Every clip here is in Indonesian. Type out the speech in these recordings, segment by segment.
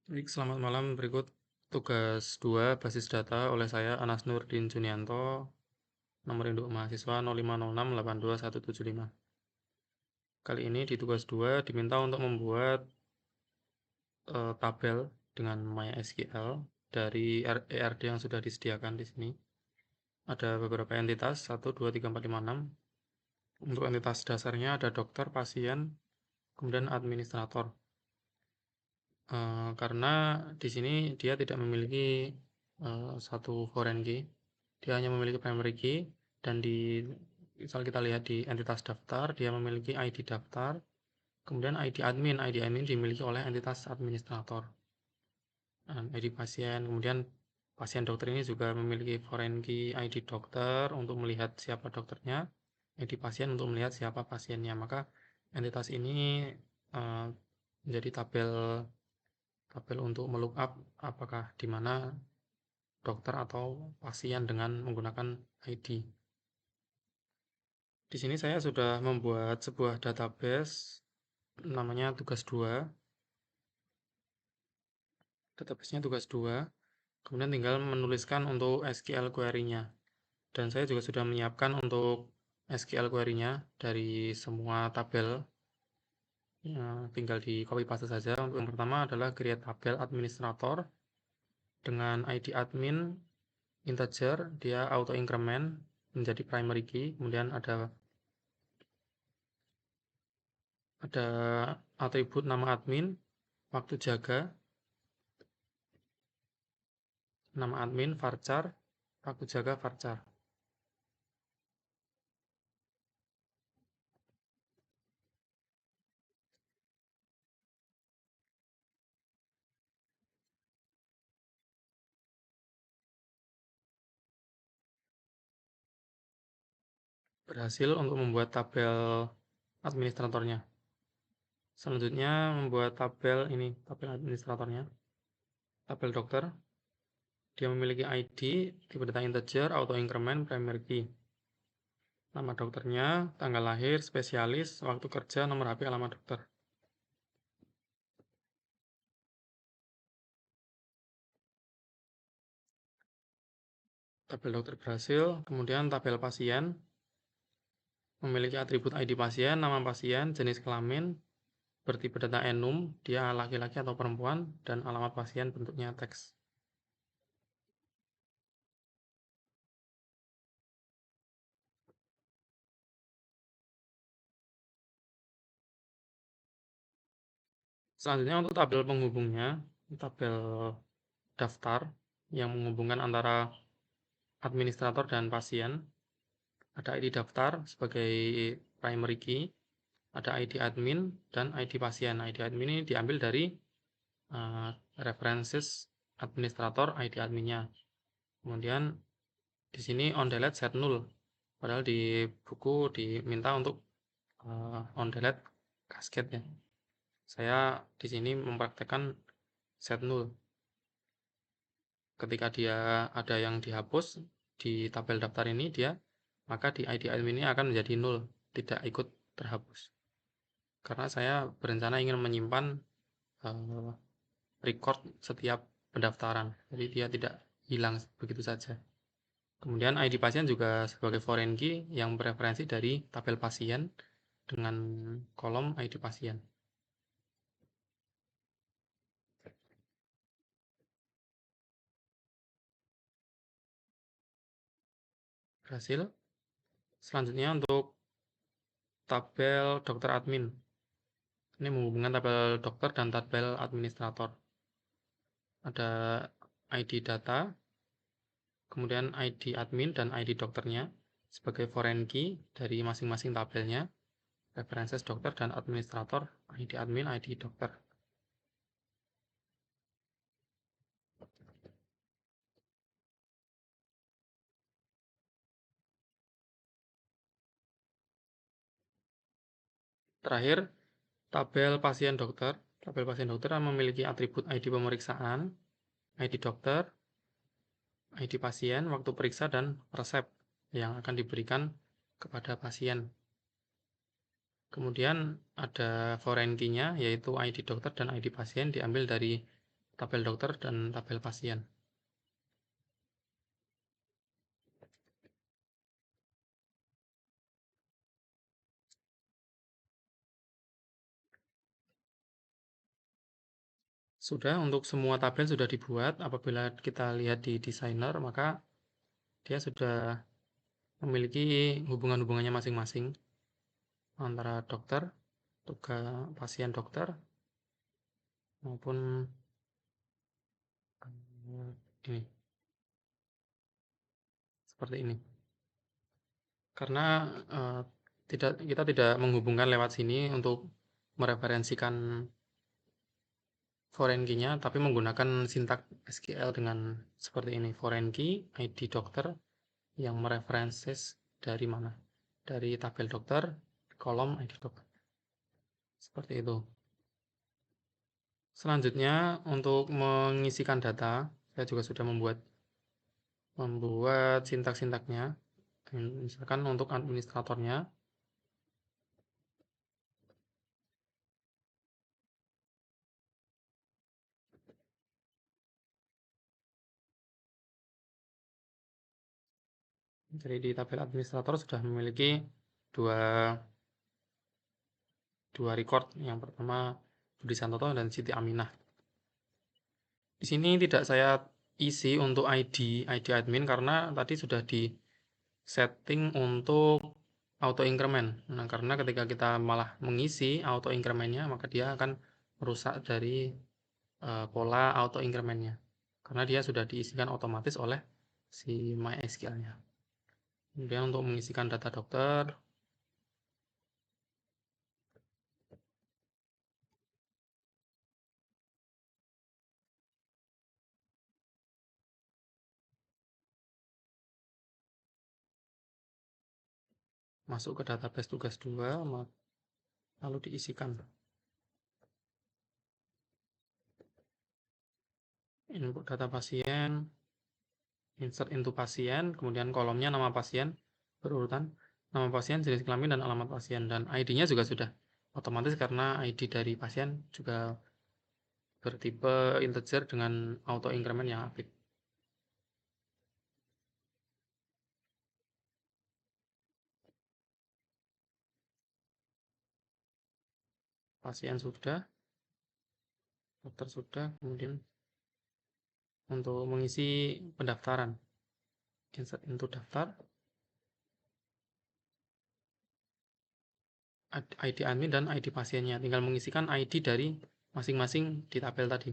Baik, selamat malam. Berikut tugas 2 basis data oleh saya Anas Nurdin Junianto, nomor induk mahasiswa 0506821175. Kali ini di tugas 2 diminta untuk membuat tabel dengan MySQL dari ERD yang sudah disediakan di sini. Ada beberapa entitas, 1, 2, 3, 4, 5, 6. Untuk entitas dasarnya ada dokter, pasien, kemudian administrator. Karena di sini dia tidak memiliki satu foreign key, dia hanya memiliki primary key, dan misal kita lihat di entitas daftar, dia memiliki ID daftar, kemudian ID admin dimiliki oleh entitas administrator, ID pasien, kemudian pasien dokter ini juga memiliki foreign key ID dokter untuk melihat siapa dokternya, ID pasien untuk melihat siapa pasiennya. Maka entitas ini uh, menjadi tabel untuk melookup apakah di mana dokter atau pasien dengan menggunakan ID. Di sini saya sudah membuat sebuah database namanya tugas 2. Database-nya tugas 2. Kemudian tinggal menuliskan untuk SQL query-nya. Dan saya juga sudah menyiapkan untuk SQL query-nya dari semua tabel. Ya, tinggal di copy paste saja. Untuk yang pertama adalah create tabel administrator dengan ID admin integer, dia auto increment menjadi primary key, kemudian ada atribut nama admin, waktu jaga, nama admin varchar, waktu jaga varchar. Berhasil untuk membuat tabel administratornya. Selanjutnya membuat tabel administratornya, tabel dokter. Dia memiliki ID, tipe data integer, auto increment, primary key. Nama dokternya, tanggal lahir, spesialis, waktu kerja, nomor HP, alamat dokter. Tabel dokter berhasil, kemudian tabel pasien memiliki atribut ID pasien, nama pasien, jenis kelamin, bertipe data enum, dia laki-laki atau perempuan, dan alamat pasien bentuknya teks. Selanjutnya untuk tabel penghubungnya, tabel daftar yang menghubungkan antara administrator dan pasien. Ada ID daftar sebagai primary key, ada ID admin, dan ID pasien. ID admin ini diambil dari references administrator ID adminnya. Kemudian di sini on delete set null, padahal di buku diminta untuk on delete cascade ya. Saya di sini mempraktekkan set null. Ketika dia ada yang dihapus di tabel daftar ini, maka di ID admin ini akan menjadi nol, tidak ikut terhapus. Karena saya berencana ingin menyimpan record setiap pendaftaran, jadi dia tidak hilang begitu saja. Kemudian ID pasien juga sebagai foreign key yang bereferensi dari tabel pasien dengan kolom ID pasien. Berhasil. Selanjutnya untuk tabel dokter admin. Ini menghubungkan tabel dokter dan tabel administrator. Ada ID data, kemudian ID admin dan ID dokternya sebagai foreign key dari masing-masing tabelnya, references dokter dan administrator, ID admin, ID dokter. Terakhir, tabel pasien dokter. Tabel pasien dokter memiliki atribut ID pemeriksaan, ID dokter, ID pasien, waktu periksa, dan resep yang akan diberikan kepada pasien. Kemudian ada foreign key-nya, yaitu ID dokter dan ID pasien diambil dari tabel dokter dan tabel pasien. Sudah, untuk semua tabel sudah dibuat. Apabila kita lihat di designer, maka dia sudah memiliki hubungan-hubungannya masing-masing antara dokter, tugas pasien dokter, maupun ini, seperti ini. Karena kita tidak menghubungkan lewat sini untuk mereferensikan foreign key-nya, tapi menggunakan sintak SQL dengan seperti ini. Foreign key, ID dokter, yang mereferensis dari mana? Dari tabel dokter, kolom ID dokter. Seperti itu. Selanjutnya, untuk mengisikan data, saya juga sudah membuat sintak-sintaknya. Misalkan untuk administratornya, jadi di tabel administrator sudah memiliki dua record. Yang pertama Budi Santoso dan Siti Aminah. Di sini tidak saya isi untuk ID admin karena tadi sudah di setting untuk auto increment. Nah, karena ketika kita malah mengisi auto incrementnya, maka dia akan merusak dari pola auto incrementnya. Karena dia sudah diisikan otomatis oleh si MySQL-nya. Kemudian untuk mengisikan data dokter, masuk ke database tugas 2, lalu diisikan input data pasien, insert into pasien, kemudian kolomnya nama pasien berurutan, nama pasien, jenis kelamin, dan alamat pasien. Dan ID-nya juga sudah otomatis karena ID dari pasien juga bertipe integer dengan auto increment yang apik. Pasien sudah, dokter sudah, kemudian untuk mengisi pendaftaran, insert into daftar, ID admin dan ID pasiennya. Tinggal mengisikan ID dari masing-masing di tabel tadi.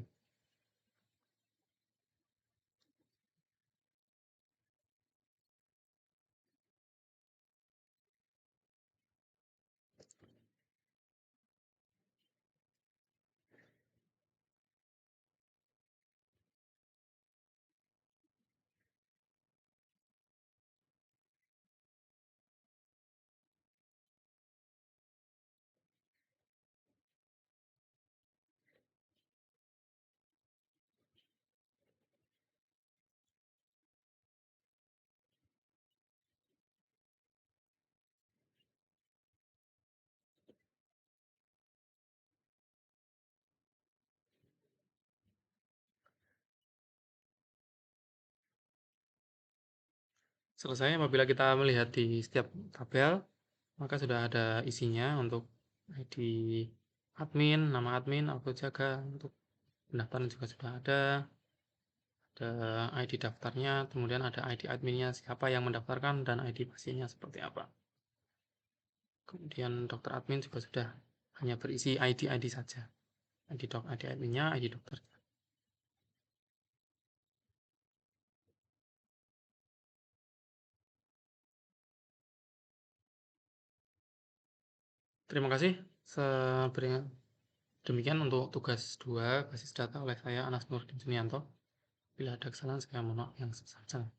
Selesai apabila kita melihat di setiap tabel, maka sudah ada isinya untuk ID admin, nama admin, auto jaga, untuk pendaftaran juga sudah ada ID daftarnya, kemudian ada ID adminnya, siapa yang mendaftarkan, dan ID pasiennya seperti apa. Kemudian dokter admin juga sudah hanya berisi ID saja. ID adminnya, ID dokter. Terima kasih. Demikian untuk tugas 2 basis data oleh saya Anas Nurdin Junianto. Bila ada kesalahan saya mohon maaf yang sebesar-besarnya.